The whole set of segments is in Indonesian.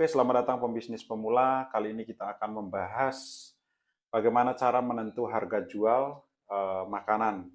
Oke, selamat datang pembisnis pemula. Kali ini kita akan membahas bagaimana cara menentu harga jual makanan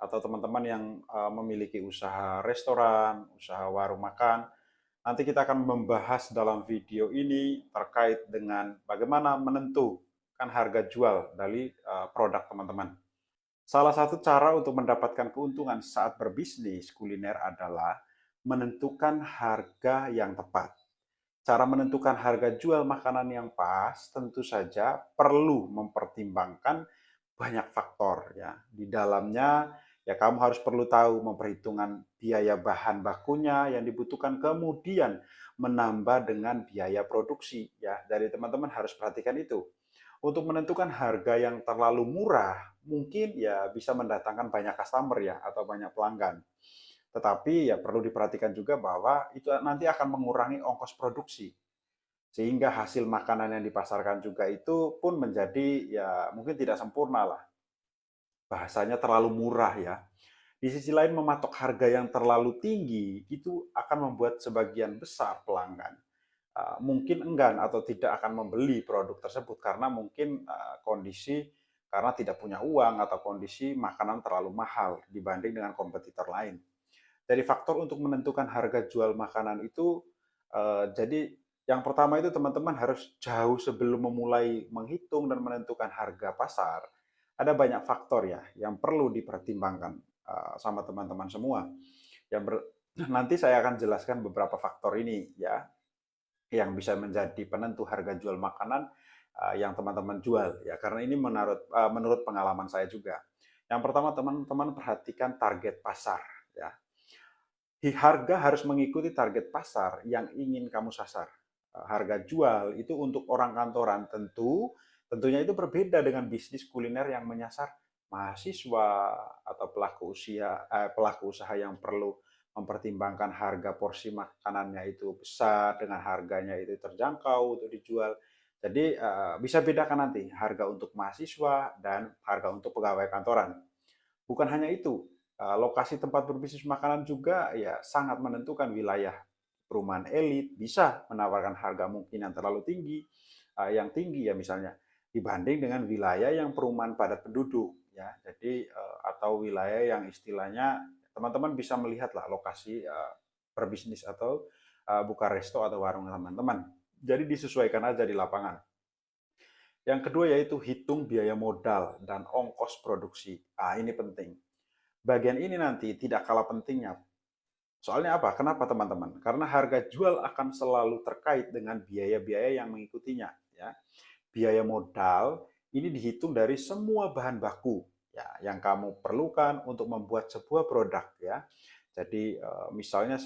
atau teman-teman yang memiliki usaha restoran, usaha warung makan. Nanti kita akan membahas dalam video ini terkait dengan bagaimana menentukan harga jual dari produk teman-teman. Salah satu cara untuk mendapatkan keuntungan saat berbisnis kuliner adalah menentukan harga yang tepat. Cara menentukan harga jual makanan yang pas tentu saja perlu mempertimbangkan banyak faktor ya. Di dalamnya ya kamu harus perlu tahu memperhitungkan biaya bahan bakunya yang dibutuhkan, kemudian menambah dengan biaya produksi ya. Dari teman-teman harus perhatikan itu. Untuk menentukan harga yang terlalu murah, mungkin ya bisa mendatangkan banyak customer ya atau banyak pelanggan. Tetapi ya perlu diperhatikan juga bahwa itu nanti akan mengurangi ongkos produksi, sehingga hasil makanan yang dipasarkan juga itu pun menjadi ya mungkin tidak sempurna lah. Bahasanya terlalu murah ya. Di sisi lain mematok harga yang terlalu tinggi itu akan membuat sebagian besar pelanggan mungkin enggan atau tidak akan membeli produk tersebut karena mungkin kondisi karena tidak punya uang atau kondisi makanan terlalu mahal dibanding dengan kompetitor lain. Dari faktor untuk menentukan harga jual makanan itu, jadi yang pertama itu teman-teman harus jauh sebelum memulai menghitung dan menentukan harga pasar, ada banyak faktor ya yang perlu dipertimbangkan sama teman-teman semua. Yang ber, nanti saya akan jelaskan beberapa faktor ini ya, yang bisa menjadi penentu harga jual makanan yang teman-teman jual ya, karena ini menurut pengalaman saya juga. Yang pertama teman-teman perhatikan target pasar ya. Harga harus mengikuti target pasar yang ingin kamu sasar. Harga jual itu untuk orang kantoran tentunya itu berbeda dengan bisnis kuliner yang menyasar mahasiswa atau pelaku usaha yang perlu mempertimbangkan harga porsi makanannya itu besar dengan harganya itu terjangkau untuk dijual. Jadi bisa bedakan nanti harga untuk mahasiswa dan harga untuk pegawai kantoran. Bukan hanya itu, lokasi tempat berbisnis makanan juga ya sangat menentukan wilayah. Perumahan elit bisa menawarkan harga mungkin yang terlalu tinggi, yang tinggi ya misalnya, dibanding dengan wilayah yang perumahan padat penduduk ya. Jadi atau wilayah yang istilahnya teman-teman bisa melihatlah lokasi berbisnis atau buka resto atau warung teman-teman. Jadi disesuaikan aja di lapangan. Yang kedua yaitu hitung biaya modal dan ongkos produksi. Ini penting. Bagian ini nanti tidak kalah pentingnya. Soalnya apa? Kenapa teman-teman? Karena harga jual akan selalu terkait dengan biaya-biaya yang mengikutinya. Ya. Biaya modal ini dihitung dari semua bahan baku ya yang kamu perlukan untuk membuat sebuah produk ya. Jadi misalnya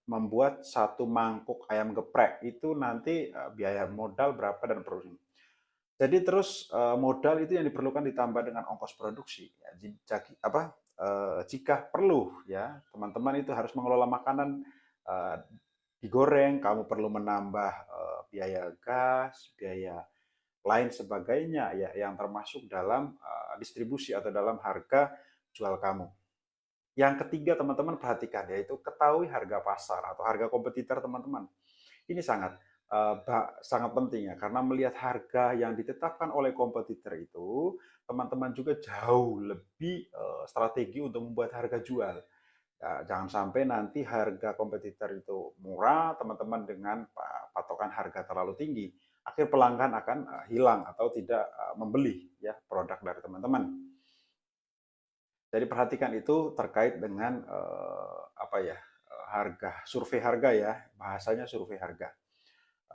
membuat satu mangkuk ayam geprek itu nanti biaya modal berapa dan produksi. Jadi terus modal itu yang diperlukan ditambah dengan ongkos produksi. Ya, jika perlu ya teman-teman itu harus mengelola makanan eh, digoreng, kamu perlu menambah biaya gas, biaya lain sebagainya ya yang termasuk dalam distribusi atau dalam harga jual kamu. Yang ketiga teman-teman perhatikan yaitu ketahui harga pasar atau harga kompetitor teman-teman. Ini sangat penting ya, karena melihat harga yang ditetapkan oleh kompetitor itu, teman-teman juga jauh lebih strategi untuk membuat harga jual. Ya, jangan sampai nanti harga kompetitor itu murah, teman-teman dengan patokan harga terlalu tinggi, akhir pelanggan akan hilang atau tidak membeli ya produk dari teman-teman. Jadi perhatikan itu terkait dengan apa ya, harga, survei harga ya, bahasanya survei harga.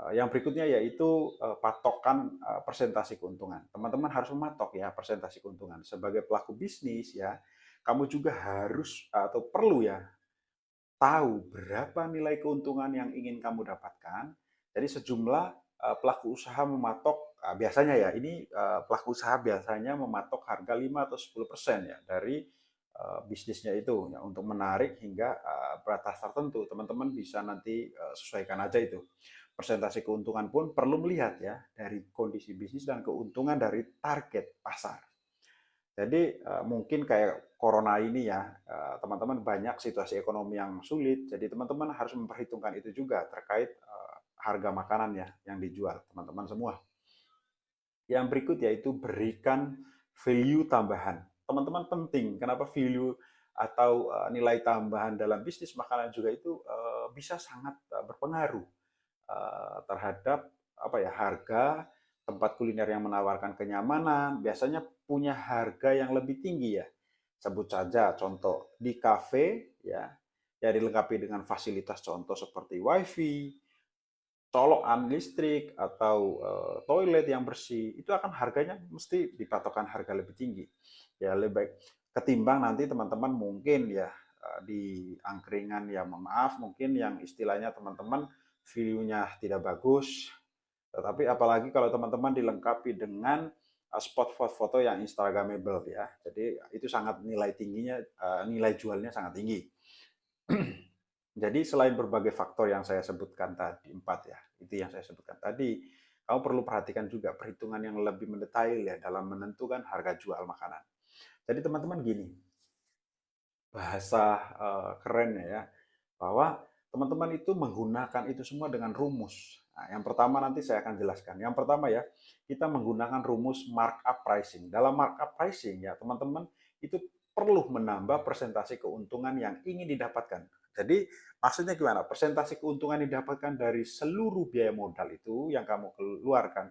Yang berikutnya yaitu patokan persentase keuntungan. Teman-teman harus mematok ya persentase keuntungan. Sebagai pelaku bisnis ya, kamu juga harus atau perlu ya tahu berapa nilai keuntungan yang ingin kamu dapatkan. Jadi sejumlah pelaku usaha mematok biasanya ya ini pelaku usaha biasanya mematok harga 5 atau 10% ya dari bisnisnya itu ya untuk menarik hingga batas tertentu. Teman-teman bisa nanti sesuaikan aja itu. Persentase keuntungan pun perlu melihat ya dari kondisi bisnis dan keuntungan dari target pasar. Jadi mungkin kayak corona ini ya, teman-teman banyak situasi ekonomi yang sulit, jadi teman-teman harus memperhitungkan itu juga terkait harga makanan ya yang dijual teman-teman semua. Yang berikut yaitu berikan value tambahan. Teman-teman penting, kenapa value atau nilai tambahan dalam bisnis makanan juga itu bisa sangat berpengaruh terhadap apa ya, harga. Tempat kuliner yang menawarkan kenyamanan biasanya punya harga yang lebih tinggi ya. Sebut saja contoh di kafe ya, ya dilengkapi dengan fasilitas contoh seperti wifi, colokan listrik atau toilet yang bersih, itu akan harganya mesti dipatokan harga lebih tinggi. Ya lebih baik ketimbang nanti teman-teman mungkin ya di angkringan ya, maaf mungkin yang istilahnya teman-teman view-nya tidak bagus, tetapi apalagi kalau teman-teman dilengkapi dengan spot foto yang instagramable ya. Jadi itu sangat nilai tingginya, nilai jualnya sangat tinggi. Jadi selain berbagai faktor yang saya sebutkan tadi, 4 ya, itu yang saya sebutkan tadi, kamu perlu perhatikan juga perhitungan yang lebih mendetail ya dalam menentukan harga jual makanan. Jadi teman-teman gini, bahasa kerennya ya, bahwa teman-teman itu menggunakan itu semua dengan rumus. Nah, yang pertama nanti saya akan jelaskan. Yang pertama ya, kita menggunakan rumus markup pricing. Dalam markup pricing ya, teman-teman itu perlu menambah persentase keuntungan yang ingin didapatkan. Jadi maksudnya gimana? Persentase keuntungan yang didapatkan dari seluruh biaya modal itu yang kamu keluarkan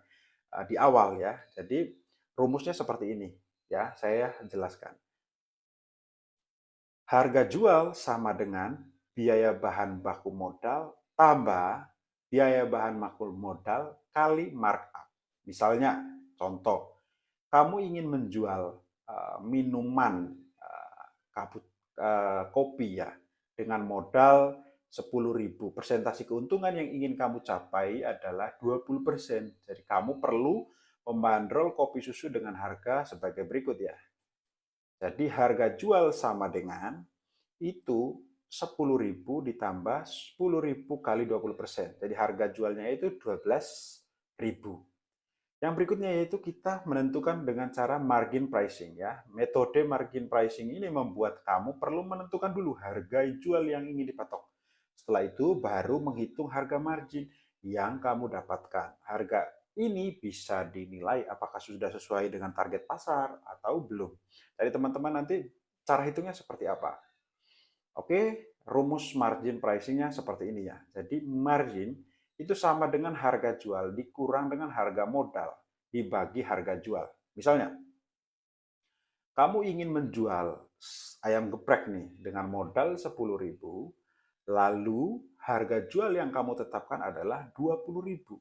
di awal ya. Jadi rumusnya seperti ini ya, saya jelaskan. Harga jual sama dengan biaya bahan baku modal tambah biaya bahan baku modal kali markup. Misalnya, contoh, kamu ingin menjual minuman kopi ya dengan modal 10.000. Persentase keuntungan yang ingin kamu capai adalah 20%. Jadi kamu perlu membandrol kopi susu dengan harga sebagai berikut ya. Jadi harga jual sama dengan itu 10.000 ditambah 10.000 kali 20%. Jadi harga jualnya itu 12.000. Yang berikutnya yaitu kita menentukan dengan cara margin pricing ya. Metode margin pricing ini membuat kamu perlu menentukan dulu harga jual yang ingin dipatok. Setelah itu baru menghitung harga margin yang kamu dapatkan. Harga ini bisa dinilai apakah sudah sesuai dengan target pasar atau belum. Jadi teman-teman nanti cara hitungnya seperti apa? Oke, rumus margin pricing-nya seperti ini ya. Jadi margin itu sama dengan harga jual dikurang dengan harga modal dibagi harga jual. Misalnya, kamu ingin menjual ayam geprek nih dengan modal 10.000, lalu harga jual yang kamu tetapkan adalah 20.000.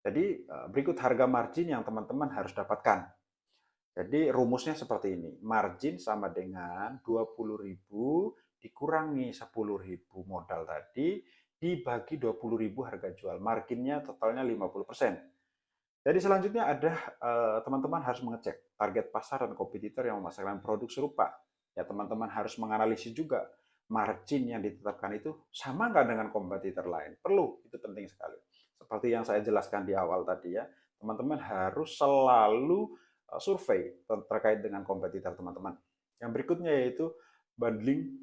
Jadi berikut harga margin yang teman-teman harus dapatkan. Jadi rumusnya seperti ini. Margin sama dengan 20.000 dikurangi 10.000 modal tadi dibagi 20.000 harga jual. Marginnya totalnya 50%. Jadi selanjutnya ada teman-teman harus mengecek target pasar dan kompetitor yang memasarkan produk serupa. Ya teman-teman harus menganalisis juga margin yang ditetapkan itu sama nggak dengan kompetitor lain. Perlu, itu penting sekali. Seperti yang saya jelaskan di awal tadi ya, teman-teman harus selalu survei terkait dengan kompetitor teman-teman. Yang berikutnya yaitu bundling.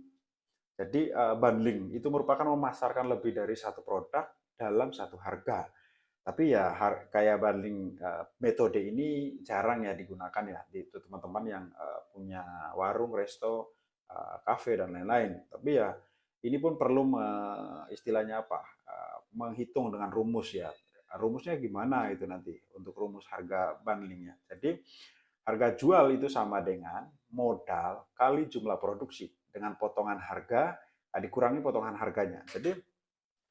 Jadi bundling itu merupakan memasarkan lebih dari satu produk dalam satu harga. Tapi ya kayak bundling metode ini jarang ya digunakan ya itu teman-teman yang punya warung, resto, kafe dan lain-lain. Tapi ya ini pun perlu istilahnya apa? Menghitung dengan rumus ya. Rumusnya gimana itu nanti untuk rumus harga bundlingnya. Jadi harga jual itu sama dengan modal kali jumlah produksi dengan potongan harga dikurangi potongan harganya. Jadi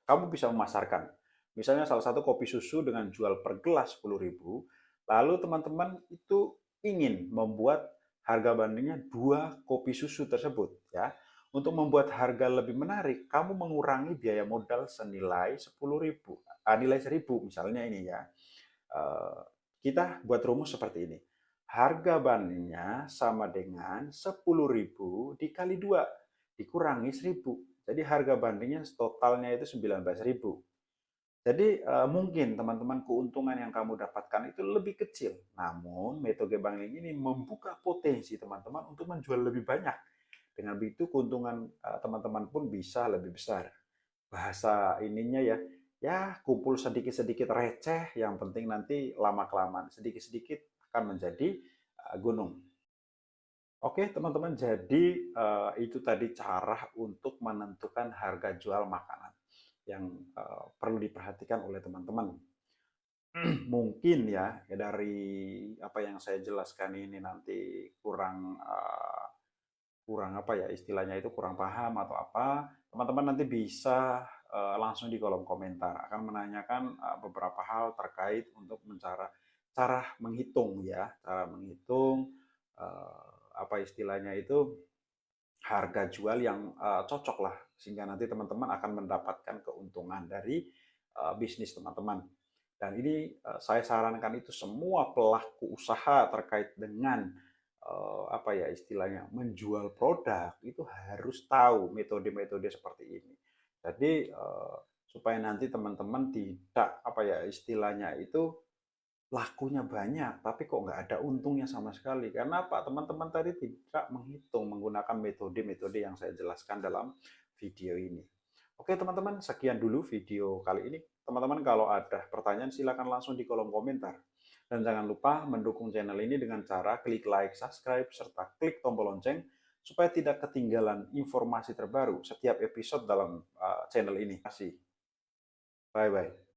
kamu bisa memasarkan. Misalnya salah satu kopi susu dengan jual per gelas 10.000, lalu teman-teman itu ingin membuat harga bandingnya 2 kopi susu tersebut ya. Untuk membuat harga lebih menarik, kamu mengurangi biaya modal senilai 10.000, nilai 1.000 misalnya ini ya. Kita buat rumus seperti ini. Harga bandingnya sama dengan 10.000 dikali 2 dikurangi 1.000. Jadi harga bandingnya totalnya itu 19.000. Jadi mungkin teman-teman keuntungan yang kamu dapatkan itu lebih kecil. Namun metode bundling ini membuka potensi teman-teman untuk menjual lebih banyak. Dengan begitu keuntungan teman-teman pun bisa lebih besar. Bahasa ininya ya, ya kumpul sedikit-sedikit receh, yang penting nanti lama-kelamaan sedikit-sedikit akan menjadi gunung. Oke teman-teman, jadi itu tadi cara untuk menentukan harga jual makanan yang perlu diperhatikan oleh teman-teman. Mungkin ya dari apa yang saya jelaskan ini nanti kurang kurang apa ya istilahnya itu kurang paham atau apa, teman-teman nanti bisa langsung di kolom komentar akan menanyakan beberapa hal terkait untuk cara menghitung ya, cara menghitung apa istilahnya itu harga jual yang cocok lah sehingga nanti teman-teman akan mendapatkan keuntungan dari bisnis teman-teman. Dan ini saya sarankan itu semua pelaku usaha terkait dengan apa ya istilahnya menjual produk itu harus tahu metode-metode seperti ini. Jadi supaya nanti teman-teman tidak apa ya istilahnya itu lakunya banyak, tapi kok nggak ada untungnya sama sekali. Karena apa? Teman-teman tadi tidak menghitung menggunakan metode-metode yang saya jelaskan dalam video ini. Oke teman-teman, sekian dulu video kali ini. Teman-teman kalau ada pertanyaan silakan langsung di kolom komentar. Dan jangan lupa mendukung channel ini dengan cara klik like, subscribe, serta klik tombol lonceng supaya tidak ketinggalan informasi terbaru setiap episode dalam channel ini. Terima kasih. Bye-bye.